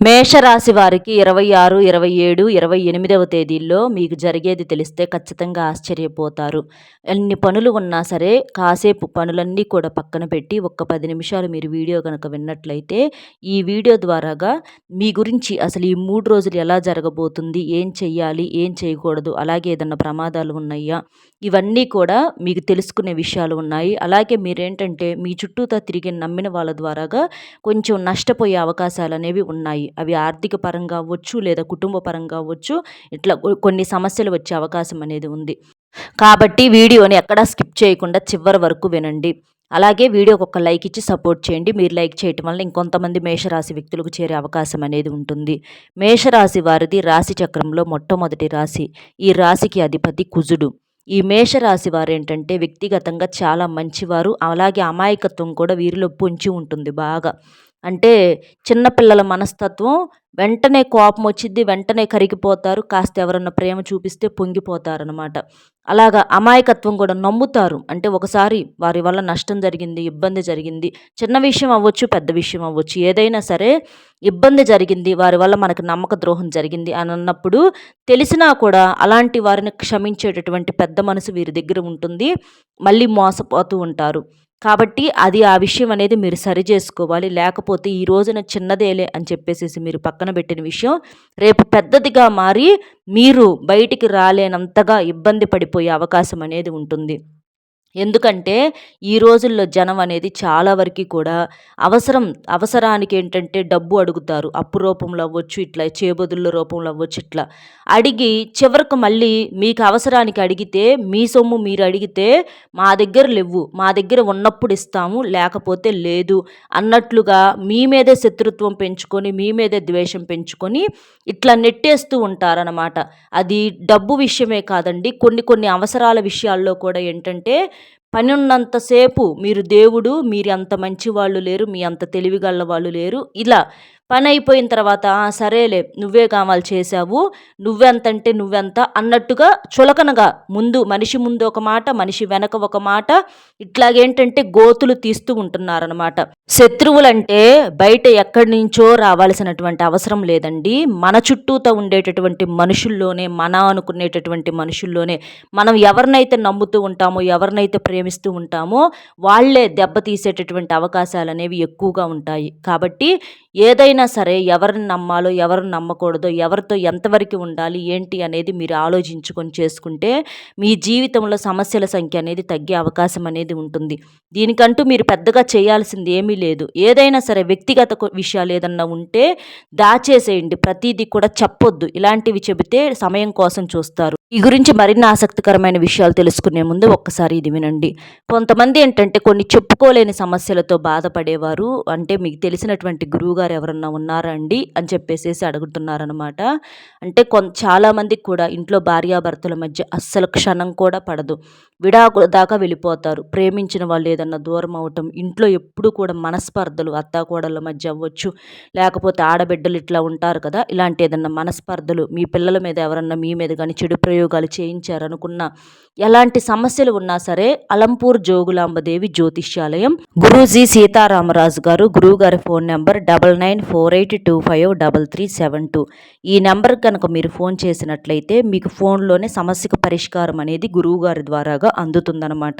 మేషరాశి వారికి 26, 27, 28వ తేదీల్లో మీకు జరిగేది తెలిస్తే ఖచ్చితంగా ఆశ్చర్యపోతారు. ఎన్ని పనులు ఉన్నా సరే కాసేపు పనులన్నీ కూడా పక్కన పెట్టి ఒక్క 10 నిమిషాలు మీరు వీడియో గనక విన్నట్లయితే ఈ వీడియో ద్వారాగా మీ గురించి అసలు ఈ 3 రోజులు ఎలా జరగబోతుంది, ఏం చెయ్యాలి, ఏం చేయకూడదు, అలాగే ఏదన్నా ప్రమాదాలు ఉన్నాయా, ఇవన్నీ కూడా మీకు తెలుసుకునే విషయాలు ఉన్నాయి. అలాగే మీరేంటంటే మీ చుట్టూతా తిరిగి నమ్మిన వాళ్ళ ద్వారాగా కొంచెం నష్టపోయే అవకాశాలనేవి ఉన్నాయి. అవి ఆర్థిక పరంగా అవ్వచ్చు, లేదా కుటుంబ పరంగా అవ్వచ్చు. ఇట్లా కొన్ని సమస్యలు వచ్చే అవకాశం అనేది ఉంది. కాబట్టి వీడియోని ఎక్కడా స్కిప్ చేయకుండా చివరి వరకు వినండి. అలాగే వీడియోకి ఒక లైక్ ఇచ్చి సపోర్ట్ చేయండి. మీరు లైక్ చేయటం వల్ల ఇంకొంతమంది మేషరాశి వ్యక్తులకు చేరే అవకాశం అనేది ఉంటుంది. మేషరాశి వారిది రాశి చక్రంలో మొట్టమొదటి రాశి. ఈ రాశికి అధిపతి కుజుడు. ఈ మేషరాశి వారేంటంటే వ్యక్తిగతంగా చాలా మంచివారు. అలాగే అమాయకత్వం కూడా వీరిలో పొంచి ఉంటుంది బాగా. అంటే చిన్నపిల్లల మనస్తత్వం, వెంటనే కోపం వచ్చిద్ది, వెంటనే కరిగిపోతారు. కాస్త ఎవరన్నా ప్రేమ చూపిస్తే పొంగిపోతారనమాట. అలాగా అమాయకత్వం కూడా నమ్ముతారు. అంటే ఒకసారి వారి వల్ల నష్టం జరిగింది, ఇబ్బంది జరిగింది. చిన్న విషయం అవ్వచ్చు, పెద్ద విషయం అవ్వచ్చు. ఏదైనా సరే ఇబ్బంది జరిగింది, వారి వల్ల మనకు నమ్మక ద్రోహం జరిగింది అని అన్నప్పుడు తెలిసినా కూడా అలాంటి వారిని క్షమించేటటువంటి పెద్ద మనసు వీరి దగ్గర ఉంటుంది. మళ్ళీ మోసపోతూ ఉంటారు. కాబట్టి ఆ విషయం అనేది మీరు సరి చేసుకోవాలి. లేకపోతే ఈ రోజున చిన్నదేలే అని చెప్పేసేసి మీరు పక్కన పెట్టిన విషయం రేపు పెద్దదిగా మారి మీరు బయటికి రాలేనంతగా ఇబ్బంది పడిపోయే అవకాశం అనేది ఉంటుంది. ఎందుకంటే ఈ రోజుల్లో జనం అనేది చాలా వరకు కూడా అవసరానికి ఏంటంటే డబ్బు అడుగుతారు. అప్పు రూపంలో అవ్వచ్చు, ఇట్లా చేబదుళ్ళ రూపంలో అవ్వచ్చు, ఇట్లా అడిగి చివరకు మళ్ళీ మీకు అవసరానికి అడిగితే మీ సొమ్ము మీరు అడిగితే మా దగ్గర లేవు, మా దగ్గర ఉన్నప్పుడు ఇస్తాము, లేకపోతే లేదు అన్నట్లుగా మీ మీదే శత్రుత్వం పెంచుకొని, మీ మీదే ద్వేషం పెంచుకొని ఇట్లా నెట్టేస్తూ ఉంటారనమాట. అది డబ్బు విషయమే కాదండి, కొన్ని అవసరాల విషయాల్లో కూడా ఏంటంటే పని ఉన్నంతసేపు మీరు దేవుడు, మీరు అంత మంచివాళ్ళు లేరు, మీ అంత తెలివిగల వాళ్ళు లేరు, ఇలా పని అయిపోయిన తర్వాత సరేలే నువ్వే కావాలి చేసావు, నువ్వెంతంటే నువ్వెంత అన్నట్టుగా చులకనగా మనిషి ముందు ఒక మాట, మనిషి వెనక ఒక మాట, ఇట్లాగేంటంటే గోతులు తీస్తూ ఉంటున్నారనమాట. శత్రువులంటే బయట ఎక్కడి నుంచో రావాల్సినటువంటి అవసరం లేదండి. మన చుట్టూతో ఉండేటటువంటి మనుషుల్లోనే, మన అనుకునేటటువంటి మనుషుల్లోనే మనం ఎవరినైతే నమ్ముతూ ఉంటామో, ఎవరినైతే ప్రేమిస్తూ ఉంటామో వాళ్లే దెబ్బతీసేటటువంటి అవకాశాలు అనేవి ఎక్కువగా ఉంటాయి. కాబట్టి ఏదైనా సరే ఎవరిని నమ్మాలో, ఎవరిని నమ్మకూడదో, ఎవరితో ఎంతవరకు ఉండాలి, ఏంటి అనేది మీరు ఆలోచించుకొని చేసుకుంటే మీ జీవితంలో సమస్యల సంఖ్య అనేది తగ్గే అవకాశం అనేది ఉంటుంది. దీనికంటూ మీరు పెద్దగా చేయాల్సింది ఏమీ లేదు. ఏదైనా సరే వ్యక్తిగత విషయాలు ఏదన్నా ఉంటే దాచేసేయండి. ప్రతిదీ కూడా చెప్పొద్దు. ఇలాంటివి చెబితే సమయం కోసం చూస్తారు. ఈ గురించి మరిన్ని ఆసక్తికరమైన విషయాలు తెలుసుకునే ముందు ఒక్కసారి ఇది వినండి. కొంతమంది ఏంటంటే కొన్ని చెప్పుకోలేని సమస్యలతో బాధపడేవారు, అంటే మీకు తెలిసినటువంటి గురువుగారు ఎవరన్నా ఉన్నారా అండి అని చెప్పేసి అడుగుతున్నారనమాట. అంటే చాలామందికి కూడా ఇంట్లో భార్యాభర్తల మధ్య అస్సలు క్షణం కూడా పడదు. విడాకుల దాకా వెళ్ళిపోతారు. ప్రేమించిన వాళ్ళు ఏదన్నా దూరం అవటం, ఇంట్లో ఎప్పుడు కూడా మనస్పర్ధలు అత్తాకోడళ్ళ మధ్య అవ్వచ్చు, లేకపోతే ఆడబిడ్డలు ఇట్లా ఉంటారు కదా, ఇలాంటి ఏదన్నా మనస్పర్ధలు, మీ పిల్లల మీద ఎవరన్నా మీ మీద కానీ చెడు ప్రయోగాలు చేయించారనుకున్న ఎలాంటి సమస్యలు ఉన్నా సరే అలంపూర్ జోగులాంబదేవి జ్యోతిష్యాలయం గురూజీ సీతారామరాజు గారు, గురువు గారి ఫోన్ నెంబర్ 9948253372. ఈ నెంబర్ కనుక మీరు ఫోన్ చేసినట్లయితే మీకు ఫోన్లోనే సమస్యకు పరిష్కారం అనేది గురువు గారి ద్వారాగా అందుతుందన్నమాట.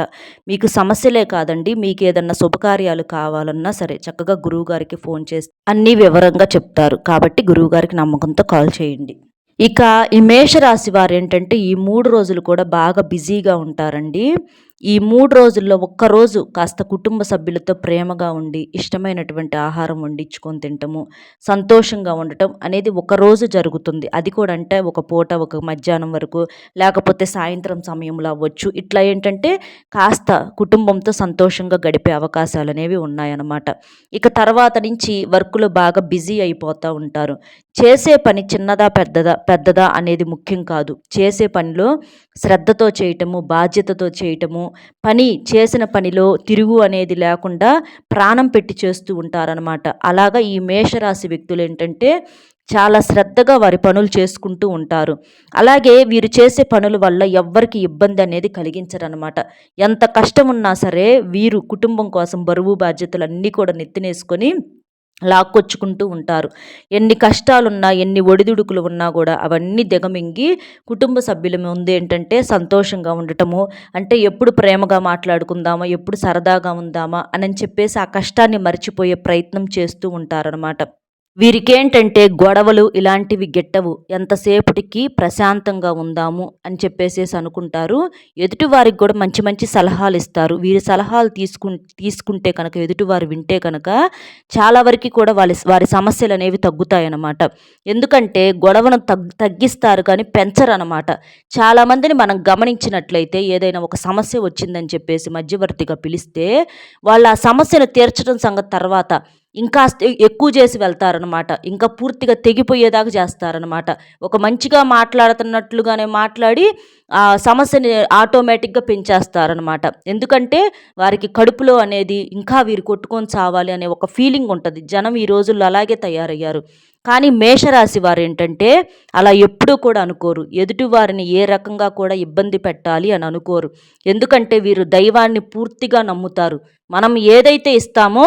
మీకు సమస్యలే కాదండి, మీకు ఏదన్నా శుభకార్యాలు కావాలన్నా సరే చక్కగా గురువు గారికి ఫోన్ చేసి అన్నీ వివరంగా చెప్తారు. కాబట్టి గురువు గారికి నమ్మకంతో కాల్ చేయండి. ఇక ఈ మేషరాశి వారు ఏంటంటే ఈ 3 రోజులు కూడా బాగా బిజీగా ఉంటారండి. ఈ 3 రోజుల్లో ఒక్కరోజు కాస్త కుటుంబ సభ్యులతో ప్రేమగా ఉండి ఇష్టమైనటువంటి ఆహారం వండించుకొని తినటము, సంతోషంగా ఉండటం అనేది ఒకరోజు జరుగుతుంది. అది కూడా అంటే ఒక పూట, ఒక మధ్యాహ్నం వరకు, లేకపోతే సాయంత్రం సమయంలో అవ్వచ్చు. ఇట్లా ఏంటంటే కాస్త కుటుంబంతో సంతోషంగా గడిపే అవకాశాలు అనేవి ఉన్నాయన్నమాట. ఇక తర్వాత నుంచి వర్క్లో బాగా బిజీ అయిపోతూ ఉంటారు. చేసే పని చిన్నదా పెద్దదా అనేది ముఖ్యం కాదు. చేసే పనిలో శ్రద్ధతో చేయటము, బాధ్యతతో చేయటము, పని చేసిన పనిలో తిరుగు అనేది లేకుండా ప్రాణం పెట్టి చేస్తూ ఉంటారనమాట. అలాగా ఈ మేషరాశి వ్యక్తులు ఏంటంటే చాలా శ్రద్ధగా వారి పనులు చేసుకుంటూ ఉంటారు. అలాగే వీరు చేసే పనుల వల్ల ఎవ్వరికి ఇబ్బంది అనేది కలిగించరనమాట. ఎంత కష్టం ఉన్నా సరే వీరు కుటుంబం కోసం బరువు బాధ్యతలు అన్నీ కూడా నెత్తినేసుకొని లాక్కొచ్చుకుంటూ ఉంటారు. ఎన్ని కష్టాలున్నా, ఎన్ని ఒడిదుడుకులు ఉన్నా గూడా అవన్నీ దిగమింగి కుటుంబ సభ్యుల ముందేంటంటే సంతోషంగా ఉండటము, అంటే ఎప్పుడు ప్రేమగా మాట్లాడుకుందామా, ఎప్పుడు సరదాగా ఉందామా అనని చెప్పేసి ఆ కష్టాన్ని మర్చిపోయే ప్రయత్నం చేస్తూ ఉంటారనమాట. వీరికేంటంటే గొడవలు ఇలాంటివి గిట్టవు. ఎంతసేపటికి ప్రశాంతంగా ఉందాము అని చెప్పేసేసి అనుకుంటారు. ఎదుటివారికి గూడా మంచి మంచి సలహాలిస్తారు. వీరి సలహాలు తీసుకుంటే కనుక ఎదుటివారు వింటే కనుక చాలా వరకి కూడా వారి సమస్యలనేవి తగ్గుతాయనమాట. ఎందుకంటే గొడవను తగ్గిస్తారు కానీ పెంచరనమాట. చాలామందిని మనం గమనించినట్లయితే ఏదైనా ఒక సమస్య వచ్చిందని చెప్పేసి మధ్యవర్తిగా పిలిస్తే వాళ్ళు ఆ సమస్యను తీర్చడం సంగతి తర్వాత ఇంకాస్త ఎక్కువ చేసి వెళ్తారనమాట. ఇంకా పూర్తిగా తెగిపోయేదాకా చేస్తారనమాట. ఒక మంచిగా మాట్లాడుతున్నట్లుగానే మాట్లాడి ఆ సమస్యని ఆటోమేటిక్‌గా పెంచేస్తారనమాట. ఎందుకంటే వారికి కడుపులో అనేది ఇంకా వీరు కొట్టుకొని చావాలి అనే ఒక ఫీలింగ్ ఉంటది. జనం ఈ రోజుల్లో అలాగే తయారయ్యారు. కానీ మేషరాశి వారేంటంటే అలా ఎప్పుడూ కూడా అనుకోరు. ఎదుటి వారిని ఏ రకంగా కూడా ఇబ్బంది పెట్టాలి అని అనుకోరు. ఎందుకంటే వీరు దైవాన్ని పూర్తిగా నమ్ముతారు. మనం ఏదైతే ఇస్తామో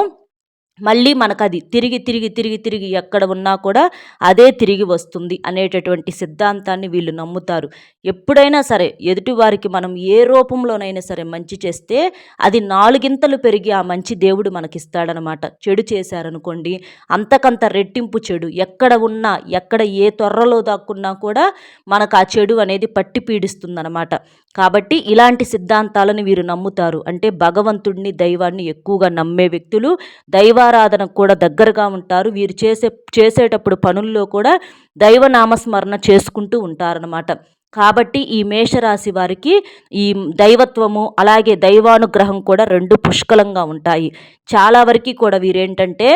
మళ్ళీ మనకది తిరిగి, తిరిగి, తిరిగి, తిరిగి ఎక్కడ ఉన్నా కూడా అదే తిరిగి వస్తుంది అనేటటువంటి సిద్ధాంతాన్ని వీళ్ళు నమ్ముతారు. ఎప్పుడైనా సరే ఎదుటివారికి మనం ఏ రూపంలోనైనా సరే మంచి చేస్తే అది నాలుగింతలు పెరిగి ఆ మంచి దేవుడు మనకిస్తాడనమాట. చెడు చేశారనుకోండి అంతకంత రెట్టింపు చెడు ఎక్కడ ఉన్నా, ఎక్కడ ఏ తొర్రలో దాక్కున్నా కూడా మనకు ఆ చెడు అనేది పట్టి పీడిస్తుందనమాట. కాబట్టి ఇలాంటి సిద్ధాంతాలను వీరు నమ్ముతారు. అంటే భగవంతుడిని, దైవాన్ని ఎక్కువగా నమ్మే వ్యక్తులు దైవారాధనకు కూడా దగ్గరగా ఉంటారు. వీరు చేసేటప్పుడు పనుల్లో కూడా దైవ నామస్మరణ చేసుకుంటూ ఉంటారనమాట. కాబట్టి ఈ మేషరాశి వారికి ఈ దైవత్వము అలాగే దైవానుగ్రహం కూడా 2 పుష్కలంగా ఉంటాయి. చాలా వరకి కూడా వీరేంటంటే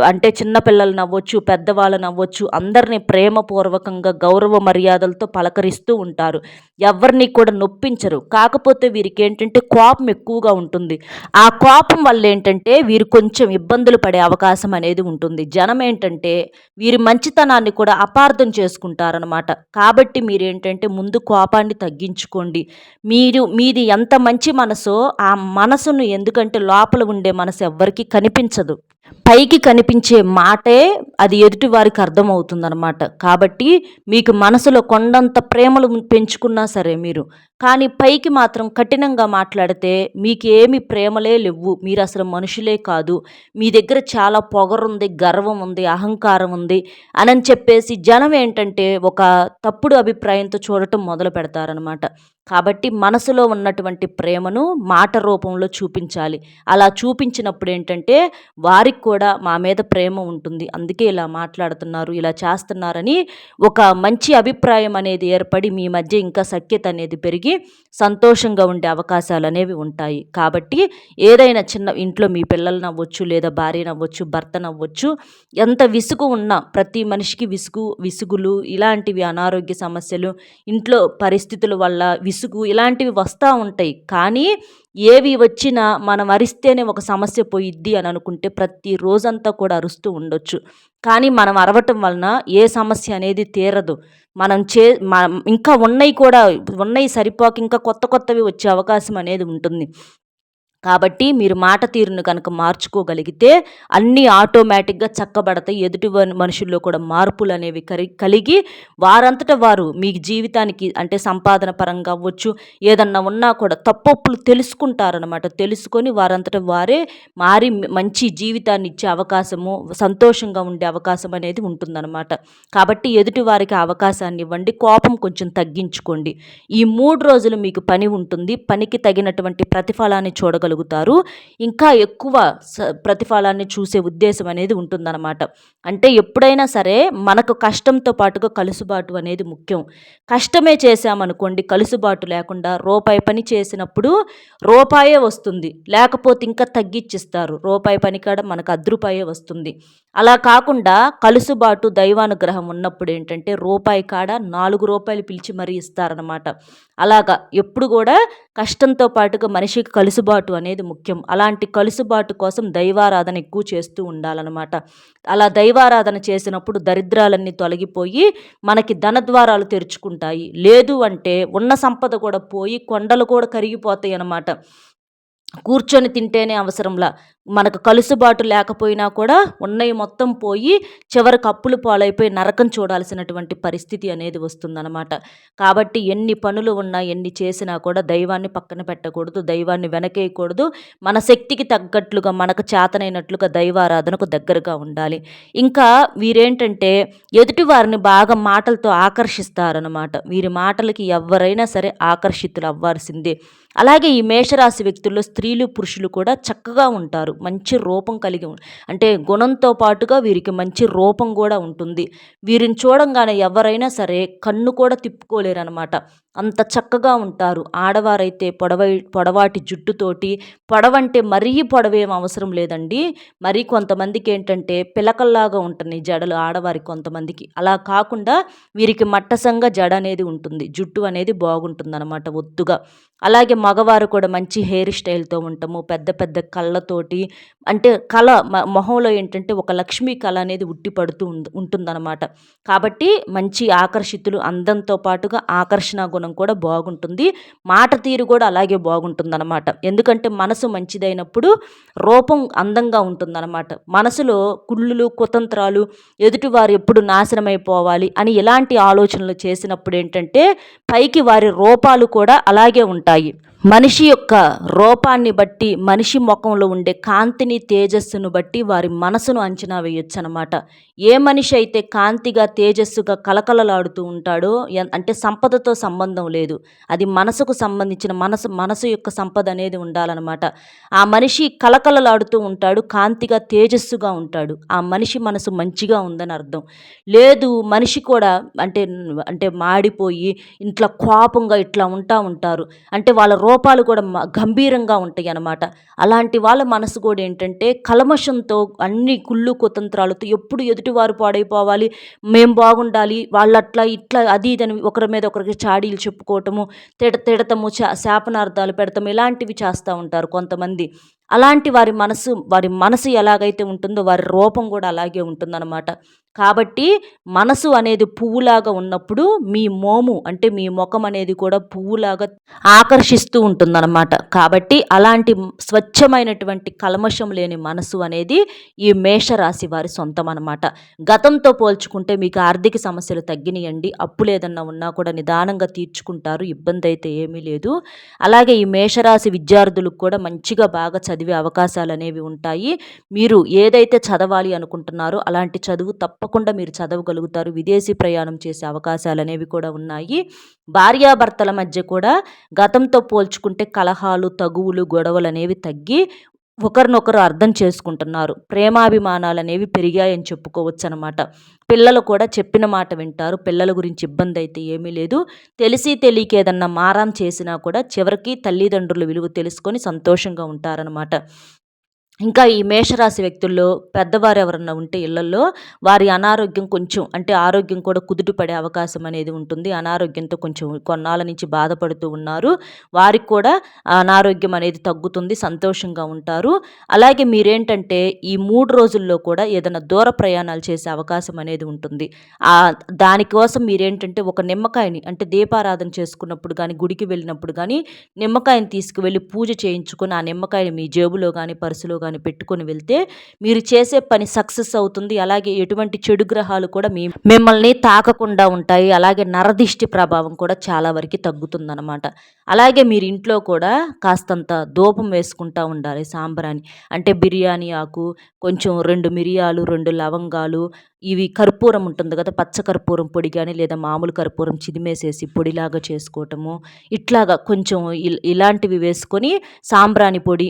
అంటే చిన్న పిల్లలనవ్వచ్చు, పెద్దవాళ్ళనవ్వచ్చు అందరిని ప్రేమపూర్వకంగా గౌరవ మర్యాదలతో పలకరిస్తూ ఉంటారు. ఎవరిని కూడా నొప్పించరు. కాకపోతే వీరికేంటంటే కోపం ఎక్కువగా ఉంటుంది. ఆ కోపం వల్లేంటంటే వీరు కొంచెం ఇబ్బందులు పడే అవకాశం అనేది ఉంటుంది. జనం ఏంటంటే వీరి మంచితనాన్ని కూడా అపార్థం చేసుకుంటారనమాట. కాబట్టి మీరేంటంటే ముందు కోపాన్ని తగ్గించుకోండి. మీది ఎంత మంచి మనసో ఆ మనసును ఎందుకంటే లోపల ఉండే మనసు ఎవ్వరికీ కనిపించదు. పైకి కనిపించే మాటే అది ఎదుటి వారికి అర్థమవుతుందనమాట. కాబట్టి మీకు మనసులో కొండంత ప్రేమలు పెంచుకున్నా సరే మీరు, కానీ పైకి మాత్రం కఠినంగా మాట్లాడితే మీకేమి ప్రేమలే లెవ్వు. మీరసలు మనుషులే కాదు. మీ దగ్గర చాలా పొగరుంది, గర్వం ఉంది, అహంకారం ఉంది అనని చెప్పేసి జనం ఏంటంటే ఒక తప్పుడు అభిప్రాయంతో చూడటం మొదలు పెడతారనమాట. కాబట్టి మనసులో ఉన్నటువంటి ప్రేమను మాట రూపంలో చూపించాలి. అలా చూపించినప్పుడు ఏంటంటే వారికి కూడా మా మీద ప్రేమ ఉంటుంది. అందుకే ఇలా మాట్లాడుతున్నారు, ఇలా చేస్తున్నారని ఒక మంచి అభిప్రాయం అనేది ఏర్పడి మీ మధ్య ఇంకా సఖ్యత అనేది పెరిగి సంతోషంగా ఉండే అవకాశాలు అనేవి ఉంటాయి. కాబట్టి ఏదైనా చిన్న ఇంట్లో మీ పిల్లలనవ్వచ్చు, లేదా భార్యనవ్వచ్చు, భర్తనవ్వచ్చు, ఎంత విసుగు ఉన్నా ప్రతి మనిషికి విసుగులు ఇలాంటివి అనారోగ్య సమస్యలు, ఇంట్లో పరిస్థితుల వల్ల విసుగు ఇలాంటివి వస్తూ ఉంటాయి. కానీ ఏవి వచ్చినా మనం అరిస్తేనే ఒక సమస్య పోయిద్ది అని అనుకుంటే ప్రతి రోజంతా కూడా అరుస్తూ ఉండొచ్చు. కానీ మనం అరవటం వలన ఏ సమస్య అనేది తీరదు. మనం ఇంకా ఉన్నాయి సరిపోక ఇంకా కొత్త కొత్తవి వచ్చే అవకాశం అనేది ఉంటుంది. కాబట్టి మీరు మాట తీరును కనుక మార్చుకోగలిగితే అన్నీ ఆటోమేటిక్‌గా చక్కబడతాయి. ఎదుటి మనుషుల్లో కూడా మార్పులనేవి కలిగి వారంతట వారు మీ జీవితానికి అంటే సంపాదన పరంగా అవ్వచ్చు, ఏదన్నా ఉన్నా కూడా తప్పొప్పులు తెలుసుకుంటారనమాట. తెలుసుకొని వారంతట వారే మారి మంచి జీవితాన్ని ఇచ్చే అవకాశము, సంతోషంగా ఉండే అవకాశం అనేది ఉంటుందనమాట. కాబట్టి ఎదుటి వారికి ఆ అవకాశాన్ని ఇవ్వండి. కోపం కొంచెం తగ్గించుకోండి. ఈ 3 రోజులు మీకు పని ఉంటుంది. పనికి తగినటువంటి ప్రతిఫలాన్ని చూడగలుగుతారు. ఇంకా ఎక్కువ ప్రతిఫలాన్ని చూసే ఉద్దేశం అనేది ఉంటుందన్నమాట. అంటే ఎప్పుడైనా సరే మనకు కష్టంతో పాటుగా కలుసుబాటు అనేది ముఖ్యం. కష్టమే చేశామనుకోండి కలుసుబాటు లేకుండా రూపాయి పని చేసినప్పుడు రూపాయే వస్తుంది. లేకపోతే ఇంకా తగ్గిచ్చిస్తారు. రూపాయి పని కాడ మనకు రూ. 10 వస్తుంది. అలా కాకుండా కలుసుబాటు దైవానుగ్రహం ఉన్నప్పుడు ఏంటంటే రూపాయి కాడ రూ. 4 పిలిచి మరీ ఇస్తారనమాట. అలాగా ఎప్పుడు కూడా కష్టంతో పాటుగా మనిషికి కలుసుబాటు అనేది ముఖ్యం. అలాంటి కలుసుబాటు కోసం దైవారాధన ఎక్కువ చేస్తూ ఉండాలన్నమాట. అలా దైవారాధన చేసినప్పుడు దరిద్రాలన్నీ తొలగిపోయి మనకి ధనద్వారాలు తెరుచుకుంటాయి. లేదు అంటే ఉన్న సంపద కూడా పోయి కొండలు కూడా కరిగిపోతాయి అన్నమాట. కూర్చొని తింటేనే అవసరంలా. మనకు కలుసుబాటు లేకపోయినా కూడా ఉన్నయి మొత్తం పోయి చివరికి అప్పుల పాలైపోయి నరకం చూడాల్సినటువంటి పరిస్థితి అనేది వస్తుందనమాట. కాబట్టి ఎన్ని పనులు ఉన్నా, ఎన్ని చేసినా కూడా దైవాన్ని పక్కన పెట్టకూడదు. దైవాన్ని వెనకేయకూడదు. మన శక్తికి తగ్గట్లుగా, మనకు చేతనైనట్లుగా దైవారాధనకు దగ్గరగా ఉండాలి. ఇంకా వీరేంటంటే ఎదుటి వారిని బాగా మాటలతో ఆకర్షిస్తారనమాట. వీరి మాటలకి ఎవ్వరైనా సరే ఆకర్షితులవ్వాల్సిందే. అలాగే ఈ మేషరాశి వ్యక్తుల్లో స్త్రీలు, పురుషులు కూడా చక్కగా ఉంటారు. మంచి రూపం కలిగి అంటే గుణంతో పాటుగా వీరికి మంచి రూపం గూడా ఉంటుంది. వీరిని చూడంగానే ఎవరైనా సరే కన్ను కూడా తిప్పుకోలేరనమాట. అంత చక్కగా ఉంటారు. ఆడవారైతే పొడవాటి జుట్టుతోటి, పొడవంటే మరీ పొడవేం అవసరం లేదండి. మరి కొంతమందికేంటంటే పిలకల్లాగా ఉంటున్నాయి జడలు ఆడవారికి కొంతమందికి. అలా కాకుండా వీరికి మట్టసంగా జడ అనేది ఉంటుంది. జుట్టు అనేది బాగుంటుందనమాట ఒత్తుగా. అలాగే మగవారు కూడా మంచి హెయిర్ స్టైల్‌తో ఉండటము, పెద్ద పెద్ద కళ్ళతోటి అంటే కళ మొహంలో ఏంటంటే ఒక లక్ష్మీ కళ అనేది ఉట్టి పడుతూ ఉంటుందనమాట. కాబట్టి మంచి ఆకర్షితులు అందంతో పాటుగా ఆకర్షణ గుణం కూడా బాగుంటుంది. మాట తీరు కూడా అలాగే బాగుంటుందనమాట. ఎందుకంటే మనసు మంచిదైనప్పుడు రూపం అందంగా ఉంటుందనమాట. మనసులో కుళ్ళులు, కుతంత్రాలు, ఎదుటివారు ఎప్పుడు నాశనమైపోవాలి అని ఇలాంటి ఆలోచనలు చేసినప్పుడు ఏంటంటే పైకి వారి రూపాలు కూడా అలాగే ఉంటాయి. మనిషి యొక్క రూపాన్ని బట్టి, మనిషి మొఖంలో ఉండే కాంతిని, తేజస్సును బట్టి వారి మనసును అంచనా వేయొచ్చనమాట. ఏ మనిషి అయితే కాంతిగా, తేజస్సుగా కళకళలాడుతూ ఉంటాడో అంటే సంపదతో సంబంధం లేదు. అది మనసుకు సంబంధించిన మనసు యొక్క సంపద అనేది ఉండాలనమాట. ఆ మనిషి కళకళలాడుతూ ఉంటాడు, కాంతిగా, తేజస్సుగా ఉంటాడు. ఆ మనిషి మనసు మంచిగా ఉందని అర్థం. లేదు మనిషి కూడా అంటే అంటే మాడిపోయి ఇంట్లో కోపంగా ఇట్లా ఉంటారు. అంటే వాళ్ళ రూపాలు కూడా గంభీరంగా ఉంటాయి అన్నమాట. అలాంటి వాళ్ళ మనసు కూడా ఏంటంటే కల్మషంతో అన్ని కుళ్ళు కుతంత్రాలతో ఎప్పుడు ఎదుటివారు పాడైపోవాలి, మేము బాగుండాలి, వాళ్ళట్లా ఇట్లా అది ఇదని ఒకరి మీద ఒకరికి చాడీలు చెప్పుకోవటము, తిడతము, శాపనార్థాలు పెడతాము, ఇలాంటివి చేస్తూ ఉంటారు కొంతమంది. అలాంటి వారి మనసు ఎలాగైతే ఉంటుందో వారి రూపం కూడా అలాగే ఉంటుందన్నమాట. కాబట్టి మనసు అనేది పువ్వులాగా ఉన్నప్పుడు మీ మోము అంటే మీ ముఖం అనేది కూడా పువ్వులాగా ఆకర్షిస్తూ ఉంటుందన్నమాట. కాబట్టి అలాంటి స్వచ్ఛమైనటువంటి కల్మషం లేని మనసు అనేది ఈ మేషరాశి వారి సొంతం అన్నమాట. గతంతో పోల్చుకుంటే మీకు ఆర్థిక సమస్యలు తగ్గినాయండి. అప్పులు ఏదన్నా ఉన్నా కూడా నిదానంగా తీర్చుకుంటారు. ఇబ్బంది అయితే ఏమీ లేదు. అలాగే ఈ మేషరాశి విద్యార్థులకు కూడా మంచిగా బాగా చదివే అవకాశాలు అనేవి ఉంటాయి. మీరు ఏదైతే చదవాలి అనుకుంటున్నారో అలాంటి చదువు తప్పకుండా మీరు చదవగలుగుతారు. విదేశీ ప్రయాణం చేసే అవకాశాలు అనేవి కూడా ఉన్నాయి. భార్యాభర్తల మధ్య కూడా గతంతో పోల్చుకుంటే కలహాలు, తగువులు, గొడవలు అనేవి తగ్గి ఒకరినొకరు అర్థం చేసుకుంటున్నారు. ప్రేమాభిమానాలు అనేవి పెరిగాయని చెప్పుకోవచ్చు అనమాట. పిల్లలు కూడా చెప్పిన మాట వింటారు. పిల్లల గురించి ఇబ్బంది అయితే ఏమీ లేదు. తెలిసి తెలియక ఏదన్నా మారం చేసినా కూడా చివరికి తల్లిదండ్రుల విలువ తెలుసుకొని సంతోషంగా ఉంటారనమాట. ఇంకా ఈ మేషరాశి వ్యక్తుల్లో పెద్దవారు ఎవరన్నా ఉంటే ఇళ్లల్లో వారి అనారోగ్యం కొంచెం అంటే ఆరోగ్యం కూడా కుదుటపడే అవకాశం అనేది ఉంటుంది. అనారోగ్యంతో కొంచెం కొన్నాళ్ళ నుంచి బాధపడుతూ ఉన్నారు. వారికి కూడా అనారోగ్యం అనేది తగ్గుతుంది. సంతోషంగా ఉంటారు. అలాగే మీరేంటంటే ఈ 3 రోజుల్లో కూడా ఏదైనా దూర ప్రయాణాలు చేసే అవకాశం అనేది ఉంటుంది. దానికోసం మీరేంటంటే ఒక నిమ్మకాయని అంటే దీపారాధన చేసుకున్నప్పుడు కానీ, గుడికి వెళ్ళినప్పుడు కానీ నిమ్మకాయని తీసుకువెళ్ళి పూజ చేయించుకొని ఆ నిమ్మకాయని మీ జేబులో కానీ, పర్సులో కానీ పెట్టుకొని వెళ్తే మీరు చేసే పని సక్సెస్ అవుతుంది. అలాగే ఎటువంటి చెడు గ్రహాలు కూడా మిమ్మల్ని తాకకుండా ఉంటాయి. అలాగే నరదిష్టి ప్రభావం కూడా చాలా వరకు తగ్గుతుందన్నమాట. అలాగే మీరు ఇంట్లో కూడా కాస్తంత ధూపం వేసుకుంటూ ఉండాలి సాంబ్రాణి. అంటే బిర్యానీ ఆకు, కొంచెం 2 మిరియాలు, 2 లవంగాలు, ఇవి కర్పూరం ఉంటుంది కదా, పచ్చ కర్పూరం పొడి కానీ లేదా మామూలు కర్పూరం చిదిమేసేసి పొడిలాగా చేసుకోవటము. ఇట్లాగా కొంచెం ఇలాంటివి వేసుకొని సాంబ్రాణి పొడి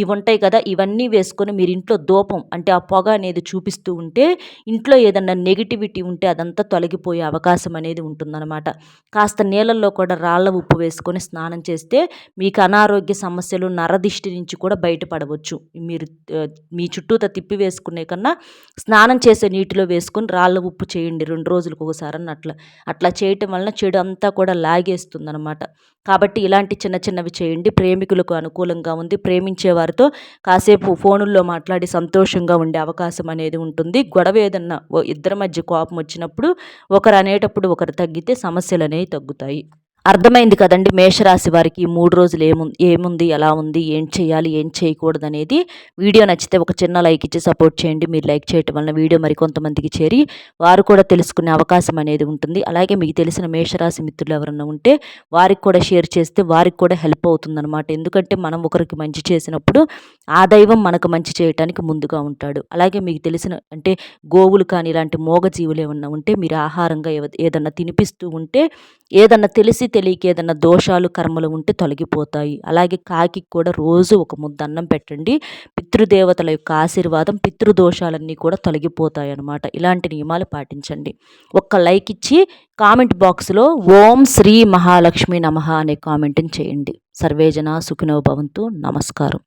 ఇవి ఉంటాయి కదా, ఇవన్నీ వేసుకొని మీరు ఇంట్లో ధూపం అంటే ఆ పొగ అనేది చూపిస్తూ ఉంటే ఇంట్లో ఏదన్నా నెగిటివిటీ ఉంటే అదంతా తొలగిపోయే అవకాశం అనేది ఉంటుందన్నమాట. కాస్త నీళ్ళల్లో కూడా రాళ్ళ ఉప్పు వేసుకొని స్నానం చేస్తే మీకు అనారోగ్య సమస్యలు, నరదిష్టి నుంచి కూడా బయటపడవచ్చు. మీరు మీ చుట్టూతా తిప్పి వేసుకునే కన్నా స్నానం చేసే నీటిలో వేసుకొని రాళ్ళ ఉప్పు చేయండి 2 రోజులకు ఒకసారి అట్లా చేయటం వలన చెడు అంతా కూడా లాగేస్తుందన్నమాట. కాబట్టి ఇలాంటి చిన్న చిన్నవి చేయండి. ప్రేమికులకు అనుకూలంగా ఉంది. ప్రేమించే వారితో కాసేపు ఫోనుల్లో మాట్లాడి సంతోషంగా ఉండే అవకాశం అనేది ఉంటుంది. గొడవ ఏదన్నా ఇద్దరి మధ్య కోపం వచ్చినప్పుడు ఒకరు అనేటప్పుడు ఒకరు తగ్గితే సమస్యలు అనేవి తగ్గుతాయి. అర్థమైంది కదండి మేషరాశి వారికి ఈ 3 రోజులు ఏముంది, ఎలా ఉంది, ఏం చేయాలి, ఏం చేయకూడదనేది. వీడియో నచ్చితే ఒక చిన్న లైక్ ఇచ్చి సపోర్ట్ చేయండి. మీరు లైక్ చేయటం వలన వీడియో మరికొంతమందికి చేరి వారు కూడా తెలుసుకునే అవకాశం అనేది ఉంటుంది. అలాగే మీకు తెలిసిన మేషరాశి మిత్రులు ఎవరన్నా ఉంటే వారికి కూడా షేర్ చేస్తే వారికి కూడా హెల్ప్ అవుతుందనమాట. ఎందుకంటే మనం ఒకరికి మంచి చేసినప్పుడు ఆ దైవం మనకు మంచి చేయటానికి ముందుగా ఉంటాడు. అలాగే మీకు తెలిసిన అంటే గోవులు కానీ ఇలాంటి మూగజీవులు ఏమన్నా ఉంటే మీరు ఆహారంగా ఏదన్నా తినిపిస్తూ ఉంటే ఏదన్నా తెలిసి తెలియక ఏదన్నా దోషాలు కర్మలు ఉంటే తొలగిపోతాయి. అలాగే కాకి కూడా రోజు ఒక ముద్ద అన్నం పెట్టండి. పితృదేవతల యొక్క ఆశీర్వాదం పితృదోషాలన్నీ కూడా తొలగిపోతాయి అన్నమాట. ఇలాంటి నియమాలు పాటించండి. ఒక్క లైక్ ఇచ్చి కామెంట్ బాక్స్లో ఓం శ్రీ మహాలక్ష్మి నమః అనే కామెంట్ని చేయండి. సర్వేజన సుఖినో భవంతు. నమస్కారం.